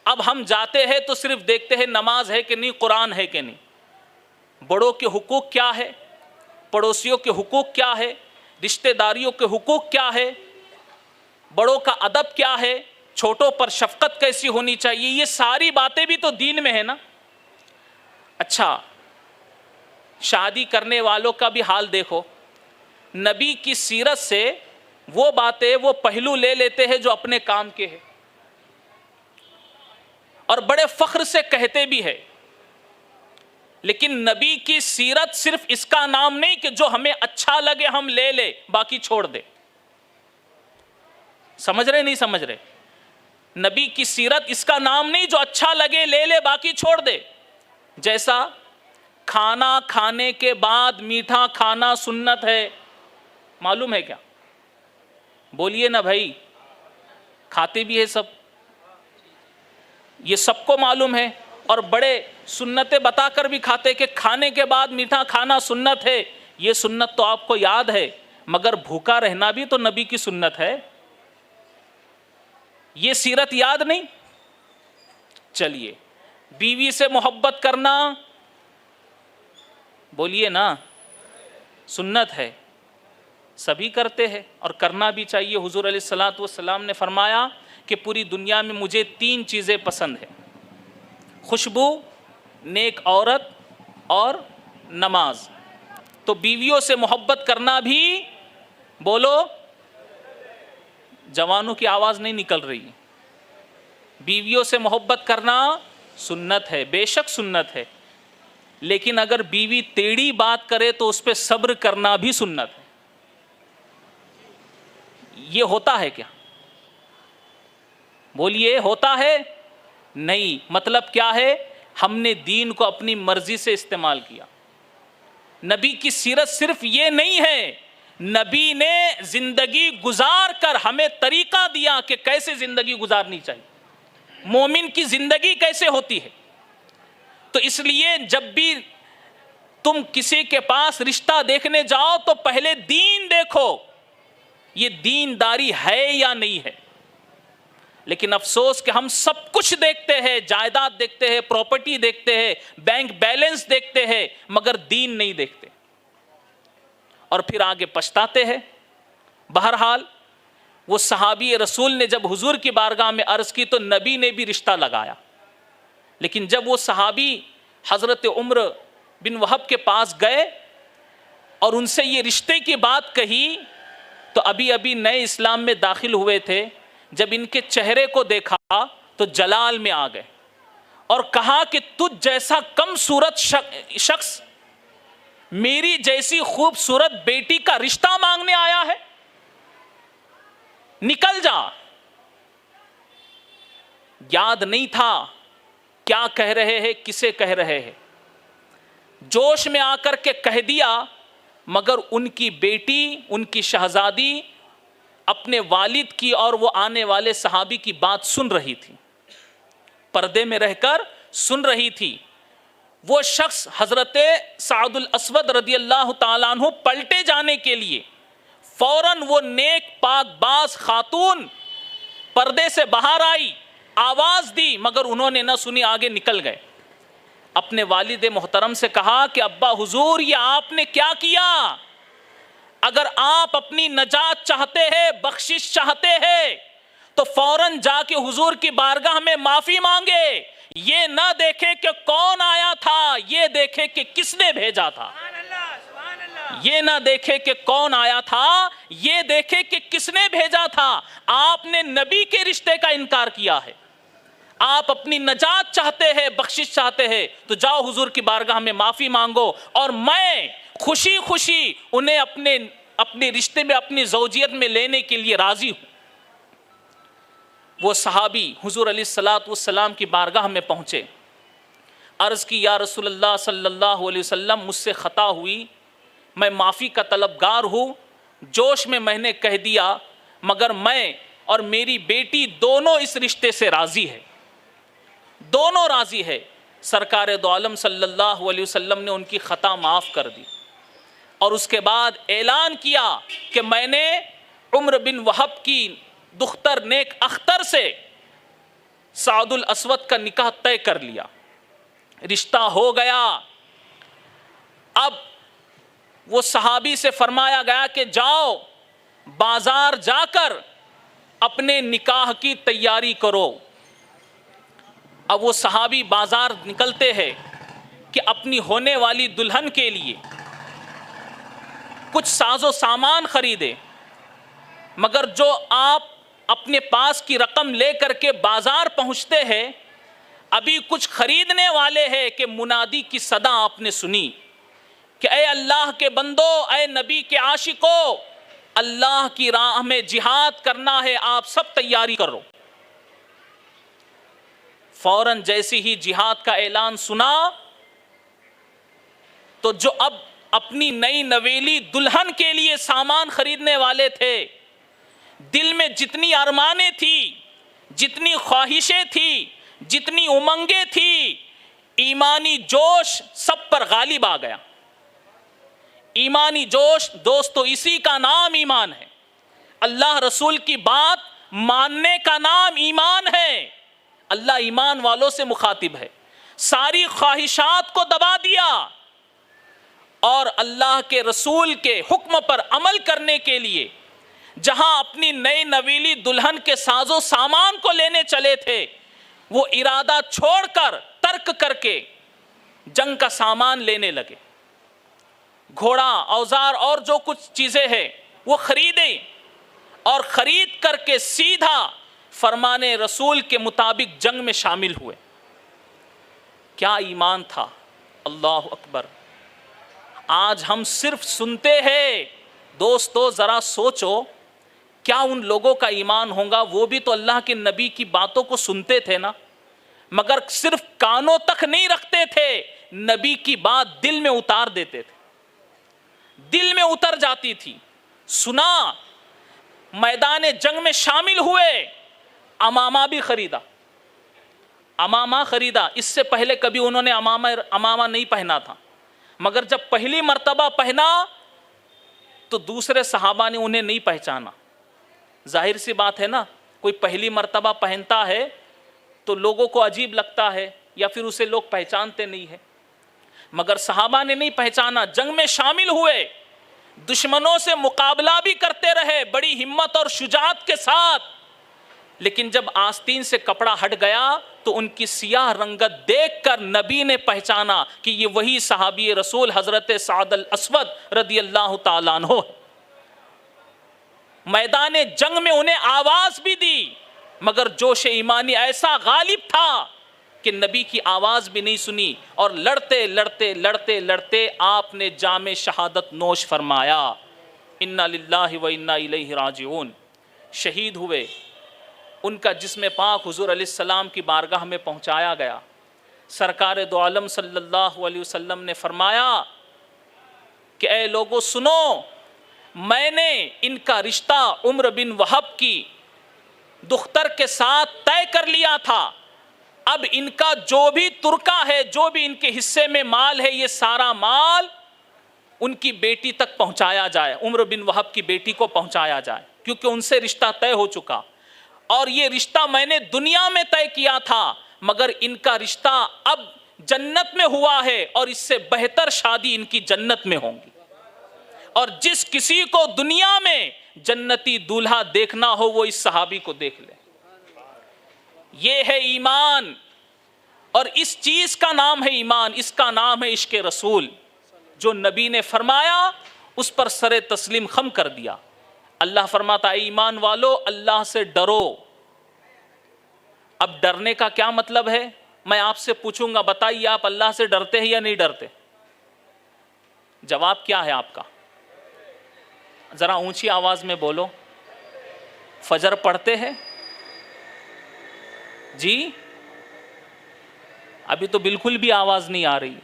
اب ہم جاتے ہیں تو صرف دیکھتے ہیں نماز ہے کہ نہیں، قرآن ہے کہ نہیں. بڑوں کے حقوق کیا ہے، پڑوسیوں کے حقوق کیا ہے، رشتہ داریوں کے حقوق کیا ہے، بڑوں کا ادب کیا ہے، چھوٹوں پر شفقت کیسی ہونی چاہیے، یہ ساری باتیں بھی تو دین میں ہے نا. اچھا، شادی کرنے والوں کا بھی حال دیکھو. نبی کی سیرت سے وہ باتیں، وہ پہلو لے لیتے ہیں جو اپنے کام کے ہیں اور بڑے فخر سے کہتے بھی ہے. لیکن نبی کی سیرت صرف اس کا نام نہیں کہ جو ہمیں اچھا لگے ہم لے لے باقی چھوڑ دے. سمجھ رہے نہیں سمجھ رہے؟ نبی کی سیرت اس کا نام نہیں جو اچھا لگے لے لے باقی چھوڑ دے. جیسا کھانا کھانے کے بعد میٹھا کھانا سنت ہے، معلوم ہے کیا؟ بولیے نا بھائی، کھاتے بھی ہے سب، یہ سب کو معلوم ہے. اور بڑے سنتیں بتا کر بھی کھاتے کہ کھانے کے بعد میٹھا کھانا سنت ہے. یہ سنت تو آپ کو یاد ہے، مگر بھوکا رہنا بھی تو نبی کی سنت ہے. یہ سیرت یاد نہیں؟ چلیے، بیوی سے محبت کرنا، بولیے نا، سنت ہے، سبھی کرتے ہیں اور کرنا بھی چاہیے. حضور علیہ الصلاۃ والسلام نے فرمایا کہ پوری دنیا میں مجھے 3 چیزیں پسند ہیں: خوشبو، نیک عورت اور نماز. تو بیویوں سے محبت کرنا بھی، بولو، جوانوں کی آواز نہیں نکل رہی، بیویوں سے محبت کرنا سنت ہے، بے شک سنت ہے. لیکن اگر بیوی ٹیڑھی بات کرے تو اس پہ صبر کرنا بھی سنت ہے. یہ ہوتا ہے کیا؟ بولیے، ہوتا ہے؟ نہیں. مطلب کیا ہے؟ ہم نے دین کو اپنی مرضی سے استعمال کیا. نبی کی سیرت صرف یہ نہیں ہے، نبی نے زندگی گزار کر ہمیں طریقہ دیا کہ کیسے زندگی گزارنی چاہیے، مومن کی زندگی کیسے ہوتی ہے. تو اس لیے جب بھی تم کسی کے پاس رشتہ دیکھنے جاؤ تو پہلے دین دیکھو، یہ دینداری ہے یا نہیں ہے. لیکن افسوس کہ ہم سب کچھ دیکھتے ہیں، جائیداد دیکھتے ہیں، پراپرٹی دیکھتے ہیں، بینک بیلنس دیکھتے ہیں، مگر دین نہیں دیکھتے اور پھر آگے پچھتاتے ہیں. بہرحال وہ صحابی رسول نے جب حضور کی بارگاہ میں عرض کی تو نبی نے بھی رشتہ لگایا. لیکن جب وہ صحابی حضرت عمر بن وہب کے پاس گئے اور ان سے یہ رشتے کی بات کہی تو ابھی ابھی نئے اسلام میں داخل ہوئے تھے. جب ان کے چہرے کو دیکھا تو جلال میں آ گئے اور کہا کہ تجھ جیسا کم صورت شخص میری جیسی خوبصورت بیٹی کا رشتہ مانگنے آیا ہے، نکل جا. یاد نہیں تھا کیا کہہ رہے ہیں، کسے کہہ رہے ہیں، جوش میں آ کر کے کہہ دیا. مگر ان کی بیٹی، ان کی شہزادی اپنے والد کی اور وہ آنے والے صحابی کی بات سن رہی تھی، پردے میں رہ کر سن رہی تھی. وہ شخص حضرت سعد الاسود رضی اللہ تعالیٰ عنہ پلٹے جانے کے لیے فوراً وہ نیک پاک باز خاتون پردے سے باہر آئی، آواز دی، مگر انہوں نے نہ سنی، آگے نکل گئے۔ اپنے والد محترم سے کہا کہ ابا حضور یہ آپ نے کیا کیا؟ اگر آپ اپنی نجات چاہتے ہیں، بخشش چاہتے ہیں تو فوراً جا کے حضور کی بارگاہ میں معافی مانگے، یہ نہ دیکھے کہ کون آیا تھا، یہ دیکھے کہ کس نے بھیجا تھا۔ یہ نہ دیکھے کہ کون آیا تھا، یہ دیکھے کہ کس نے بھیجا تھا۔ آپ نے نبی کے رشتے کا انکار کیا ہے۔ آپ اپنی نجات چاہتے ہیں، بخشش چاہتے ہیں تو جاؤ حضور کی بارگاہ میں معافی مانگو، اور میں خوشی خوشی انہیں اپنے رشتے میں، اپنی زوجیت میں لینے کے لیے راضی ہوں۔ وہ صحابی حضور علیہ السلام کی بارگاہ میں پہنچے، عرض کی یا رسول اللہ صلی اللہ علیہ وسلم مجھ سے خطا ہوئی، میں معافی کا طلبگار ہوں، جوش میں نے کہہ دیا، مگر میں اور میری بیٹی دونوں اس رشتے سے راضی ہے، دونوں راضی ہے۔ سرکار دو عالم صلی اللہ علیہ وسلم نے ان کی خطا معاف کر دی، اور اس کے بعد اعلان کیا کہ میں نے عمر بن وہب کی دختر نیک اختر سے سعد الاسود کا نکاح طے کر لیا، رشتہ ہو گیا۔ اب وہ صحابی سے فرمایا گیا کہ جاؤ بازار جا کر اپنے نکاح کی تیاری کرو۔ اب وہ صحابی بازار نکلتے ہیں کہ اپنی ہونے والی دلہن کے لیے کچھ ساز و سامان خریدے، مگر جو آپ اپنے پاس کی رقم لے کر کے بازار پہنچتے ہیں، ابھی کچھ خریدنے والے ہیں کہ منادی کی صدا آپ نے سنی کہ اے اللہ کے بندو، اے نبی کے عاشقو، اللہ کی راہ میں جہاد کرنا ہے، آپ سب تیاری کرو۔ فوراً جیسے ہی جہاد کا اعلان سنا تو جو اب اپنی نئی نویلی دلہن کے لیے سامان خریدنے والے تھے، دل میں جتنی ارمانیں تھی، جتنی خواہشیں تھی، جتنی امنگیں تھی، ایمانی جوش سب پر غالب آ گیا۔ ایمانی جوش دوستو، اسی کا نام ایمان ہے۔ اللہ رسول کی بات ماننے کا نام ایمان ہے۔ اللہ ایمان والوں سے مخاطب ہے۔ ساری خواہشات کو دبا دیا اور اللہ کے رسول کے حکم پر عمل کرنے کے لیے جہاں اپنی نئی نویلی دلہن کے ساز و سامان کو لینے چلے تھے، وہ ارادہ چھوڑ کر، ترک کر کے جنگ کا سامان لینے لگے۔ گھوڑا، اوزار اور جو کچھ چیزیں ہیں وہ خریدیں، اور خرید کر کے سیدھا فرمان رسول کے مطابق جنگ میں شامل ہوئے۔ کیا ایمان تھا! اللہ اکبر! آج ہم صرف سنتے ہیں۔ دوستو ذرا سوچو، کیا ان لوگوں کا ایمان ہوگا؟ وہ بھی تو اللہ کے نبی کی باتوں کو سنتے تھے نا، مگر صرف کانوں تک نہیں رکھتے تھے، نبی کی بات دل میں اتار دیتے تھے، دل میں اتر جاتی تھی۔ سنا، میدان جنگ میں شامل ہوئے، امامہ بھی خریدا، امامہ خریدا۔ اس سے پہلے کبھی انہوں نے امامہ نہیں پہنا تھا، مگر جب پہلی مرتبہ پہنا تو دوسرے صحابہ نے انہیں نہیں پہچانا۔ ظاہر سی بات ہے نا، کوئی پہلی مرتبہ پہنتا ہے تو لوگوں کو عجیب لگتا ہے، یا پھر اسے لوگ پہچانتے نہیں ہیں، مگر صحابہ نے نہیں پہچانا۔ جنگ میں شامل ہوئے، دشمنوں سے مقابلہ بھی کرتے رہے بڑی ہمت اور شجاعت کے ساتھ، لیکن جب آستین سے کپڑا ہٹ گیا تو ان کی سیاہ رنگت دیکھ کر نبی نے پہچانا کہ یہ وہی صحابی رسول حضرت سعد الاسود رضی اللہ تعالیٰ عنہ۔ میدان جنگ میں انہیں آواز بھی دی، مگر جوش ایمانی ایسا غالب تھا کہ نبی کی آواز بھی نہیں سنی، اور لڑتے لڑتے لڑتے لڑتے آپ نے جام شہادت نوش فرمایا۔ انا للہ و انا الیہ راجعون۔ شہید ہوئے، ان کا جسم پاک حضور علیہ السلام کی بارگاہ میں پہنچایا گیا۔ سرکار دو عالم صلی اللہ علیہ وسلم نے فرمایا کہ اے لوگوں سنو، میں نے ان کا رشتہ عمر بن وہب کی دختر کے ساتھ طے کر لیا تھا، اب ان کا جو بھی ترکہ ہے، جو بھی ان کے حصے میں مال ہے، یہ سارا مال ان کی بیٹی تک پہنچایا جائے، عمر بن وہب کی بیٹی کو پہنچایا جائے، کیونکہ ان سے رشتہ طے ہو چکا، اور یہ رشتہ میں نے دنیا میں طے کیا تھا، مگر ان کا رشتہ اب جنت میں ہوا ہے، اور اس سے بہتر شادی ان کی جنت میں ہوں گی، اور جس کسی کو دنیا میں جنتی دولہا دیکھنا ہو وہ اس صحابی کو دیکھ لے۔ یہ ہے ایمان، اور اس چیز کا نام ہے ایمان، اس کا نام ہے عشق رسول۔ جو نبی نے فرمایا اس پر سر تسلیم خم کر دیا۔ اللہ فرماتا ہے ایمان والو اللہ سے ڈرو۔ اب ڈرنے کا کیا مطلب ہے؟ میں آپ سے پوچھوں گا، بتائیے آپ اللہ سے ڈرتے ہیں یا نہیں ڈرتے؟ جواب کیا ہے آپ کا؟ ذرا اونچی آواز میں بولو۔ فجر پڑھتے ہیں؟ جی ابھی تو بالکل بھی آواز نہیں آ رہی۔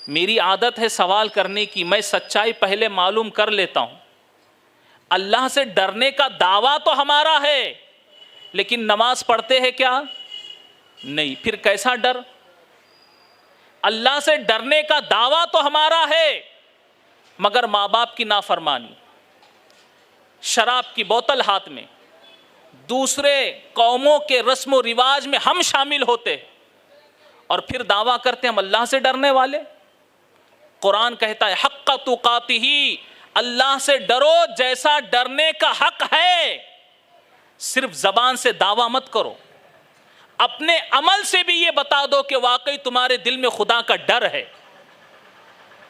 میری عادت ہے سوال کرنے کی، میں سچائی پہلے معلوم کر لیتا ہوں۔ اللہ سے ڈرنے کا دعویٰ تو ہمارا ہے، لیکن نماز پڑھتے ہیں کیا؟ نہیں، پھر کیسا ڈر؟ اللہ سے ڈرنے کا دعویٰ تو ہمارا ہے، مگر ماں باپ کی نافرمانی، شراب کی بوتل ہاتھ میں، دوسرے قوموں کے رسم و رواج میں ہم شامل ہوتے، اور پھر دعویٰ کرتے ہم اللہ سے ڈرنے والے۔ قرآن کہتا ہے حق تقاتہ، اللہ سے ڈرو جیسا ڈرنے کا حق ہے۔ صرف زبان سے دعویٰ مت کرو، اپنے عمل سے بھی یہ بتا دو کہ واقعی تمہارے دل میں خدا کا ڈر ہے۔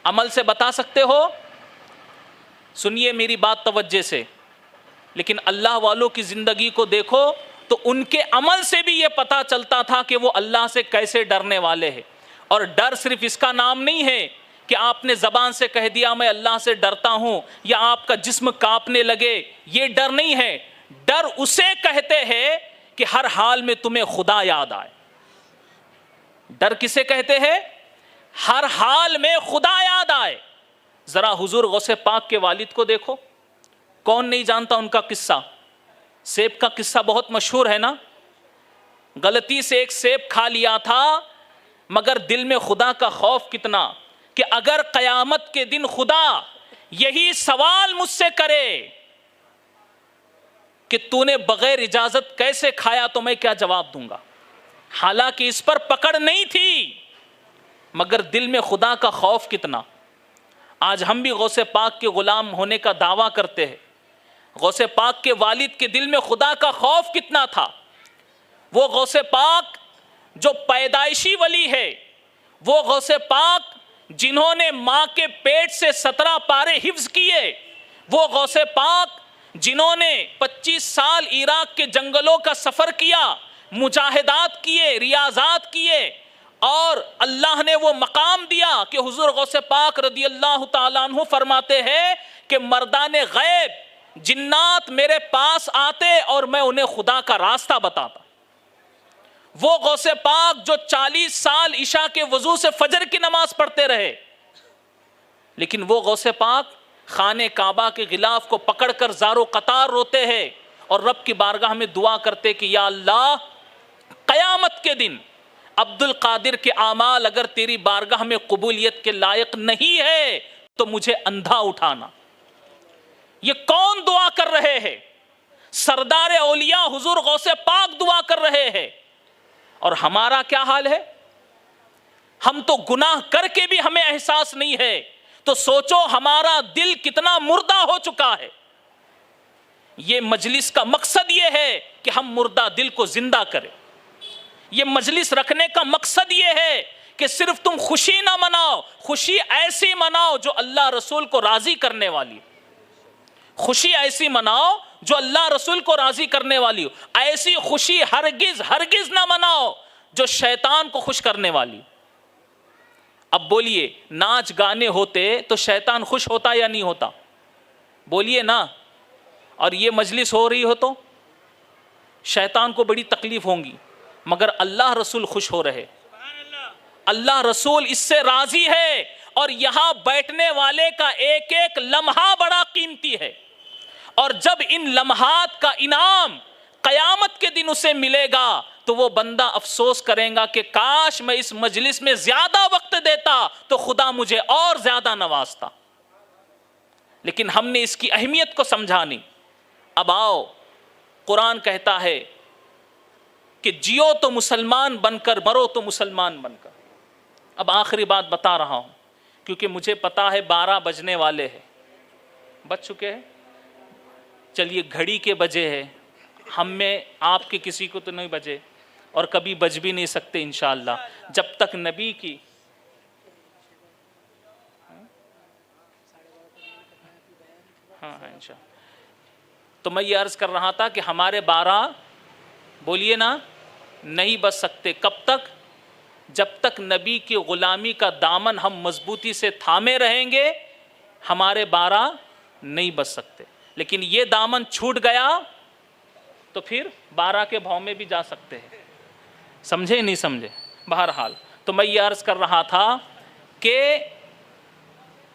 عمل سے بتا سکتے ہو؟ سنیے میری بات توجہ سے، لیکن اللہ والوں کی زندگی کو دیکھو تو ان کے عمل سے بھی یہ پتا چلتا تھا کہ وہ اللہ سے کیسے ڈرنے والے ہیں۔ اور ڈر صرف اس کا نام نہیں ہے کہ آپ نے زبان سے کہہ دیا میں اللہ سے ڈرتا ہوں، یا آپ کا جسم کانپنے لگے، یہ ڈر نہیں ہے۔ ڈر اسے کہتے ہیں کہ ہر حال میں تمہیں خدا یاد آئے۔ ڈر کسے کہتے ہیں؟ ہر حال میں خدا یاد آئے۔ ذرا حضور غوث پاک کے والد کو دیکھو، کون نہیں جانتا ان کا قصہ؟ سیب کا قصہ بہت مشہور ہے نا؟ غلطی سے ایک سیب کھا لیا تھا، مگر دل میں خدا کا خوف کتنا کہ اگر قیامت کے دن خدا یہی سوال مجھ سے کرے کہ تو نے بغیر اجازت کیسے کھایا تو میں کیا جواب دوں گا؟ حالانکہ اس پر پکڑ نہیں تھی، مگر دل میں خدا کا خوف کتنا۔ آج ہم بھی غوث پاک کے غلام ہونے کا دعویٰ کرتے ہیں، غوث پاک کے والد کے دل میں خدا کا خوف کتنا تھا۔ وہ غوث پاک جو پیدائشی ولی ہے، وہ غوث پاک جنہوں نے ماں کے پیٹ سے 17 پارے حفظ کیے، وہ غوث پاک جنہوں نے 25 سال عراق کے جنگلوں کا سفر کیا، مجاہدات کیے، ریاضات کیے، اور اللہ نے وہ مقام دیا کہ حضور غوث پاک رضی اللہ تعالیٰ عنہ فرماتے ہیں کہ مردان غیب جنات میرے پاس آتے اور میں انہیں خدا کا راستہ بتاتا۔ وہ غوث پاک جو 40 سال عشاء کے وضو سے فجر کی نماز پڑھتے رہے، لیکن وہ غوث پاک خانہ کعبہ کے غلاف کو پکڑ کر زارو قطار روتے ہیں اور رب کی بارگاہ میں دعا کرتے کہ یا اللہ قیامت کے دن عبد القادر کے اعمال اگر تیری بارگاہ میں قبولیت کے لائق نہیں ہے تو مجھے اندھا اٹھانا۔ یہ کون دعا کر رہے ہیں؟ سردار اولیاء حضور غوث پاک دعا کر رہے ہیں۔ اور ہمارا کیا حال ہے؟ ہم تو گناہ کر کے بھی ہمیں احساس نہیں ہے، تو سوچو ہمارا دل کتنا مردہ ہو چکا ہے۔ یہ مجلس کا مقصد یہ ہے کہ ہم مردہ دل کو زندہ کریں۔ یہ مجلس رکھنے کا مقصد یہ ہے کہ صرف تم خوشی نہ مناؤ، خوشی ایسی مناؤ جو اللہ رسول کو راضی کرنے والی، خوشی ایسی مناؤ جو اللہ رسول کو راضی کرنے والی ہو۔ ایسی خوشی ہرگز ہرگز نہ مناؤ جو شیطان کو خوش کرنے والی۔ اب بولیے ناچ گانے ہوتے تو شیطان خوش ہوتا یا نہیں ہوتا؟ بولیے نا۔ اور یہ مجلس ہو رہی ہو تو شیطان کو بڑی تکلیف ہوں گی، مگر اللہ رسول خوش ہو رہے، اللہ رسول اس سے راضی ہے، اور یہاں بیٹھنے والے کا ایک ایک لمحہ بڑا قیمتی ہے۔ اور جب ان لمحات کا انعام قیامت کے دن اسے ملے گا تو وہ بندہ افسوس کرے گا کہ کاش میں اس مجلس میں زیادہ وقت دیتا تو خدا مجھے اور زیادہ نوازتا، لیکن ہم نے اس کی اہمیت کو سمجھا نہیں۔ اب آؤ، قرآن کہتا ہے کہ جیو تو مسلمان بن کر، مرو تو مسلمان بن کر۔ اب آخری بات بتا رہا ہوں کیونکہ مجھے پتا ہے 12 بجنے والے ہیں، بج چکے ہیں، چلیے گھڑی کے بجے ہیں، ہم میں آپ کے کسی کو تو نہیں بجے اور کبھی بج بھی نہیں سکتے انشاءاللہ جب تک نبی کی ہاں انشاءاللہ۔ تو میں یہ عرض کر رہا تھا کہ ہمارے 12 بولیے نا نہیں بچ سکتے، کب تک؟ جب تک نبی کی غلامی کا دامن ہم مضبوطی سے تھامے رہیں گے ہمارے 12 نہیں بچ سکتے، لیکن یہ دامن چھوٹ گیا تو پھر 12 کے بھاؤ میں بھی جا سکتے ہیں۔ سمجھے نہیں سمجھے؟ بہرحال تو میں یہ عرض کر رہا تھا کہ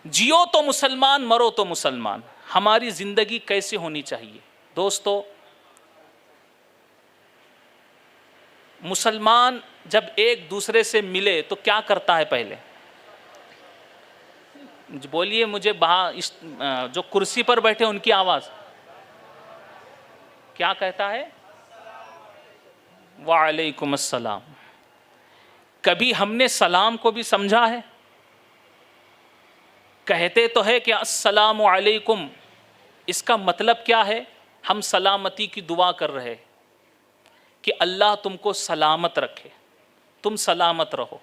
جیو تو مسلمان، مرو تو مسلمان۔ ہماری زندگی کیسے ہونی چاہیے دوستو؟ مسلمان جب ایک دوسرے سے ملے تو کیا کرتا ہے پہلے؟ بولیے مجھے، جو کرسی پر بیٹھے ان کی آواز کیا کہتا ہے؟ وعلیکم السلام۔ کبھی ہم نے سلام کو بھی سمجھا ہے؟ کہتے تو ہے کہ السلام علیکم، اس کا مطلب کیا ہے؟ ہم سلامتی کی دعا کر رہے کہ اللہ تم کو سلامت رکھے، تم سلامت رہو،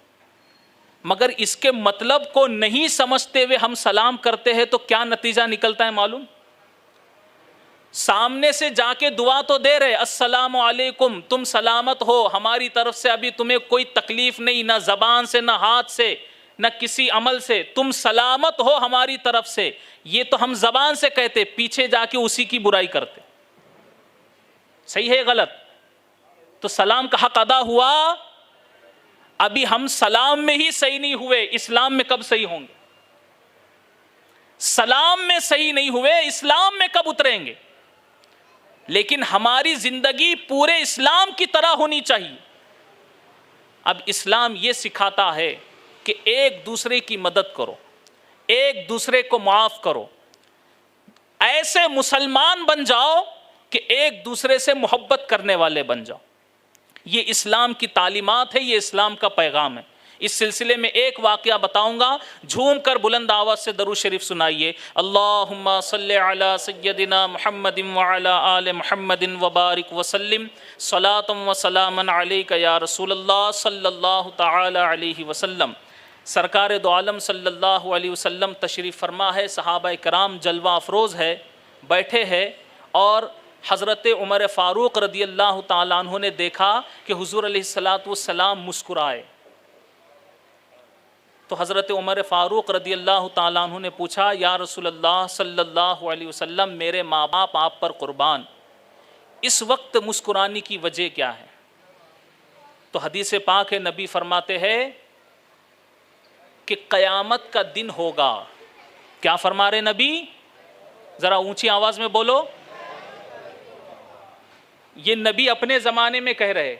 مگر اس کے مطلب کو نہیں سمجھتے ہوئے ہم سلام کرتے ہیں تو کیا نتیجہ نکلتا ہے معلوم؟ سامنے سے جا کے دعا تو دے رہے السلام علیکم، تم سلامت ہو، ہماری طرف سے ابھی تمہیں کوئی تکلیف نہیں، نہ زبان سے، نہ ہاتھ سے، نہ کسی عمل سے، تم سلامت ہو ہماری طرف سے۔ یہ تو ہم زبان سے کہتے، پیچھے جا کے اسی کی برائی کرتے۔ صحیح ہے غلط؟ تو سلام کا حق ادا ہوا؟ ابھی ہم سلام میں ہی صحیح نہیں ہوئے، اسلام میں کب صحیح ہوں گے؟ سلام میں صحیح نہیں ہوئے، اسلام میں کب اتریں گے؟ لیکن ہماری زندگی پورے اسلام کی طرح ہونی چاہیے۔ اب اسلام یہ سکھاتا ہے کہ ایک دوسرے کی مدد کرو، ایک دوسرے کو معاف کرو، ایسے مسلمان بن جاؤ کہ ایک دوسرے سے محبت کرنے والے بن جاؤ۔ یہ اسلام کی تعلیمات ہے، یہ اسلام کا پیغام ہے۔ اس سلسلے میں ایک واقعہ بتاؤں گا، جھوم کر بلند آواز سے درود شریف سنائیے۔ اللہم صلی علی سیدنا محمد وعلی آل محمد وبارک وسلم، صلاۃ و سلاما علیک یا رسول اللہ صلی اللہ تعالی علیہ وسلم۔ سرکار دو عالم صلی اللہ علیہ وسلم تشریف فرما ہے، صحابہ کرام جلوہ افروز ہے، بیٹھے ہیں، اور حضرت عمر فاروق رضی اللہ تعالیٰ عنہ نے دیکھا کہ حضور علیہ السلام مسکرائے، تو حضرت عمر فاروق رضی اللہ تعالیٰ عنہ نے پوچھا یا رسول اللہ صلی اللہ علیہ وسلم، میرے ماں باپ آپ پر قربان، اس وقت مسکرانے کی وجہ کیا ہے؟ تو حدیث پاک ہے، نبی فرماتے ہیں کہ قیامت کا دن ہوگا۔ کیا فرما رہے نبی؟ ذرا اونچی آواز میں بولو۔ یہ نبی اپنے زمانے میں کہہ رہے،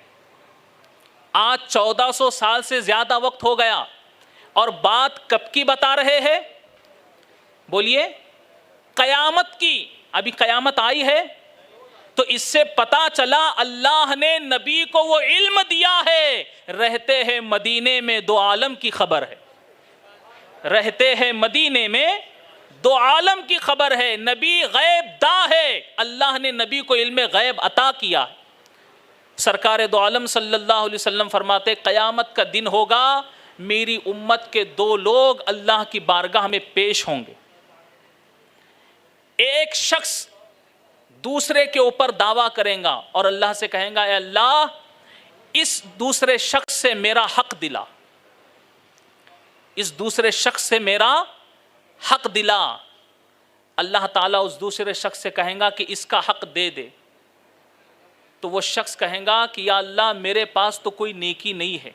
آج 1400 سال سے زیادہ وقت ہو گیا، اور بات کب کی بتا رہے ہیں؟ بولیے، قیامت کی۔ ابھی قیامت آئی ہے، تو اس سے پتا چلا اللہ نے نبی کو وہ علم دیا ہے، رہتے ہیں مدینے میں دو عالم کی خبر ہے، رہتے ہیں مدینے میں دو عالم کی خبر ہے۔ نبی غیب دا ہے، اللہ نے نبی کو علم غیب عطا کیا۔ سرکار دو عالم صلی اللہ علیہ وسلم فرماتے قیامت کا دن ہوگا، میری امت کے دو لوگ اللہ کی بارگاہ میں پیش ہوں گے۔ ایک شخص دوسرے کے اوپر دعویٰ کرے گا اور اللہ سے کہیں گا اے اللہ، اس دوسرے شخص سے میرا حق دلا، اس دوسرے شخص سے میرا حق دلا۔ اللہ تعالیٰ اس دوسرے شخص سے کہیں گا کہ اس کا حق دے دے، تو وہ شخص کہیں گا کہ یا اللہ، میرے پاس تو کوئی نیکی نہیں ہے،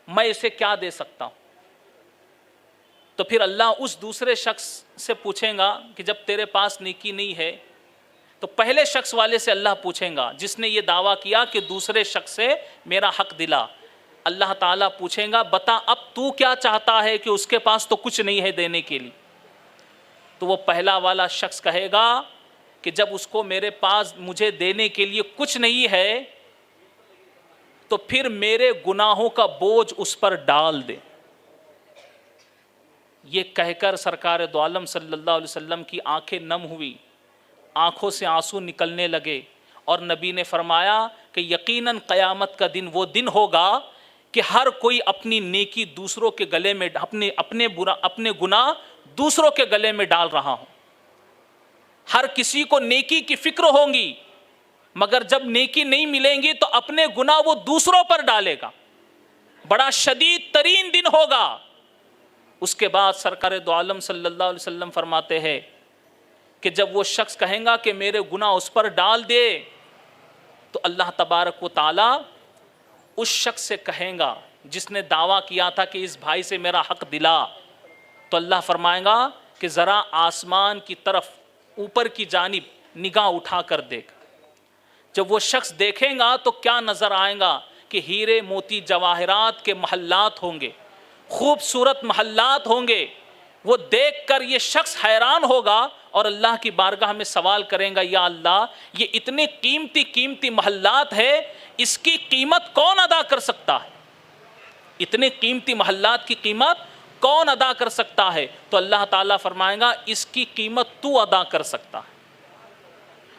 میں اسے کیا دے سکتا ہوں؟ تو پھر اللہ اس دوسرے شخص سے پوچھیں گا کہ جب تیرے پاس نیکی نہیں ہے تو پہلے شخص والے سے اللہ پوچھیں گا جس نے یہ دعویٰ کیا کہ دوسرے شخص سے میرا حق دلا. اللہ تعالیٰ پوچھیں گا بتا اب تو کیا چاہتا ہے کہ اس کے پاس تو کچھ نہیں ہے دینے کے لیے. تو وہ پہلا والا شخص کہے گا کہ جب اس کو میرے پاس مجھے دینے کے لیے کچھ نہیں ہے تو پھر میرے گناہوں کا بوجھ اس پر ڈال دے. یہ کہہ کر سرکار دو عالم صلی اللہ علیہ وسلم کی آنکھیں نم ہوئی, آنکھوں سے آنسو نکلنے لگے, اور نبی نے فرمایا کہ یقیناً قیامت کا دن وہ دن ہوگا کہ ہر کوئی اپنی نیکی دوسروں کے گلے میں اپنے گناہ دوسروں کے گلے میں ڈال رہا ہوں. ہر کسی کو نیکی کی فکر ہوگی, مگر جب نیکی نہیں ملیں گی تو اپنے گناہ وہ دوسروں پر ڈالے گا. بڑا شدید ترین دن ہوگا. اس کے بعد سرکار دو عالم صلی اللہ علیہ وسلم فرماتے ہیں کہ جب وہ شخص کہیں گا کہ میرے گناہ اس پر ڈال دے, تو اللہ تبارک و تعالی اس شخص سے کہیں گا جس نے دعویٰ کیا تھا کہ اس بھائی سے میرا حق دلا, تو اللہ فرمائے گا کہ ذرا آسمان کی طرف اوپر کی جانب نگاہ اٹھا کر دیکھ. جب وہ شخص دیکھیں گا تو کیا نظر آئے گا کہ ہیرے موتی جواہرات کے محلات ہوں گے, خوبصورت محلات ہوں گے. وہ دیکھ کر یہ شخص حیران ہوگا اور اللہ کی بارگاہ میں سوال کریں گا, یا اللہ یہ اتنے قیمتی محلات ہے, اس کی قیمت کون ادا کر سکتا ہے؟ اتنے قیمتی محلات کی قیمت کون ادا کر سکتا ہے؟ تو اللہ تعالیٰ فرمائے گا اس کی قیمت تو ادا کر سکتا ہے.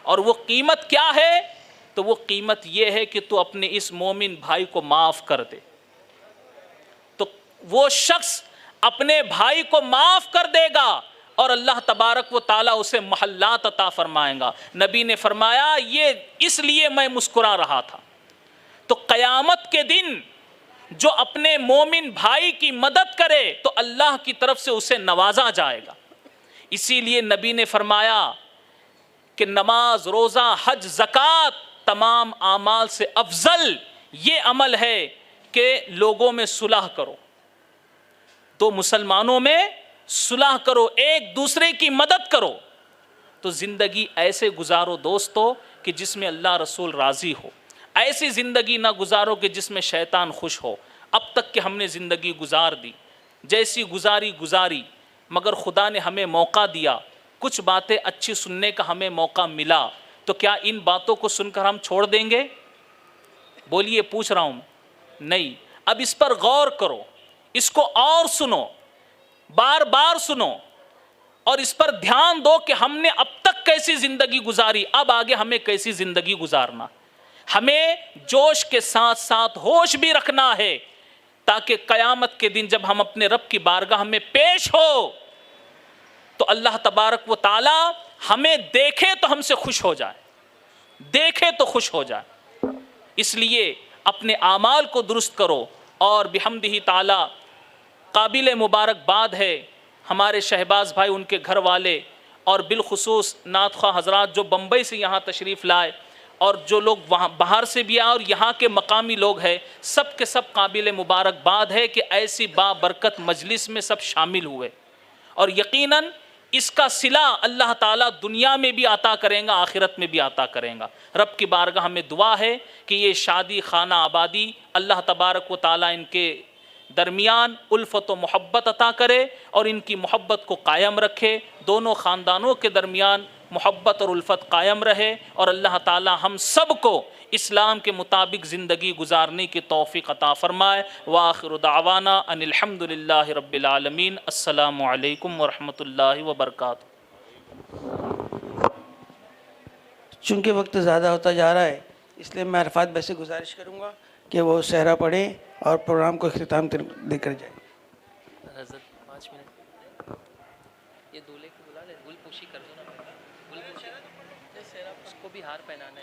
اور وہ قیمت کیا ہے؟ تو وہ قیمت یہ ہے کہ تو اپنے اس مومن بھائی کو معاف کر دے. تو وہ شخص اپنے بھائی کو معاف کر دے گا اور اللہ تبارک و تعالیٰ اسے محلات عطا فرمائیں گا. نبی نے فرمایا یہ اس لیے میں مسکرا رہا تھا. تو قیامت کے دن جو اپنے مومن بھائی کی مدد کرے تو اللہ کی طرف سے اسے نوازا جائے گا. اسی لیے نبی نے فرمایا کہ نماز, روزہ, حج, زکوٰۃ تمام اعمال سے افضل یہ عمل ہے کہ لوگوں میں صلح کرو, تو مسلمانوں میں صلح کرو, ایک دوسرے کی مدد کرو. تو زندگی ایسے گزارو دوستو کہ جس میں اللہ رسول راضی ہو. ایسی زندگی نہ گزارو کہ جس میں شیطان خوش ہو. اب تک کہ ہم نے زندگی گزار دی, جیسی گزاری, مگر خدا نے ہمیں موقع دیا, کچھ باتیں اچھی سننے کا ہمیں موقع ملا, تو کیا ان باتوں کو سن کر ہم چھوڑ دیں گے؟ بولیے, پوچھ رہا ہوں. نہیں, اب اس پر غور کرو, اس کو اور سنو, بار بار سنو, اور اس پر دھیان دو کہ ہم نے اب تک کیسی زندگی گزاری, اب آگے ہمیں کیسی زندگی گزارنا. ہمیں جوش کے ساتھ ساتھ ہوش بھی رکھنا ہے, تاکہ قیامت کے دن جب ہم اپنے رب کی بارگاہ میں پیش ہو تو اللہ تبارک و تعالی ہمیں دیکھے تو ہم سے خوش ہو جائے, دیکھے تو خوش ہو جائے. اس لیے اپنے اعمال کو درست کرو. اور بحمدہ تعالی قابل مبارکباد ہے ہمارے شہباز بھائی, ان کے گھر والے, اور بالخصوص نعت خواہ حضرات جو بمبئی سے یہاں تشریف لائے, اور جو لوگ وہاں باہر سے بھی آئے اور یہاں کے مقامی لوگ ہیں, سب کے سب قابل مبارکباد ہے کہ ایسی بابرکت مجلس میں سب شامل ہوئے. اور یقیناً اس کا صلہ اللہ تعالیٰ دنیا میں بھی عطا کریں گا, آخرت میں بھی عطا کریں گا. رب کی بارگاہ میں دعا ہے کہ یہ شادی خانہ آبادی اللہ تبارک و تعالیٰ ان کے درمیان الفت و محبت عطا کرے اور ان کی محبت کو قائم رکھے, دونوں خاندانوں کے درمیان محبت اور الفت قائم رہے, اور اللہ تعالی ہم سب کو اسلام کے مطابق زندگی گزارنے کی توفیق عطا فرمائے. وآخر دعوانا ان الحمد للہ رب العالمین. السلام علیکم ورحمۃ اللہ وبرکاتہ. چونکہ وقت زیادہ ہوتا جا رہا ہے اس لیے میں عرفات بھائی سے گزارش کروں گا کہ وہ صحرا پڑھیں اور پروگرام کو اختتام دے کر جائیں. حضرت 5 منٹ یہ دولہے کو بلا لے, گل پوشی کر دو نا, گل پوشی اس کو بھی ہار پہنانا ہے.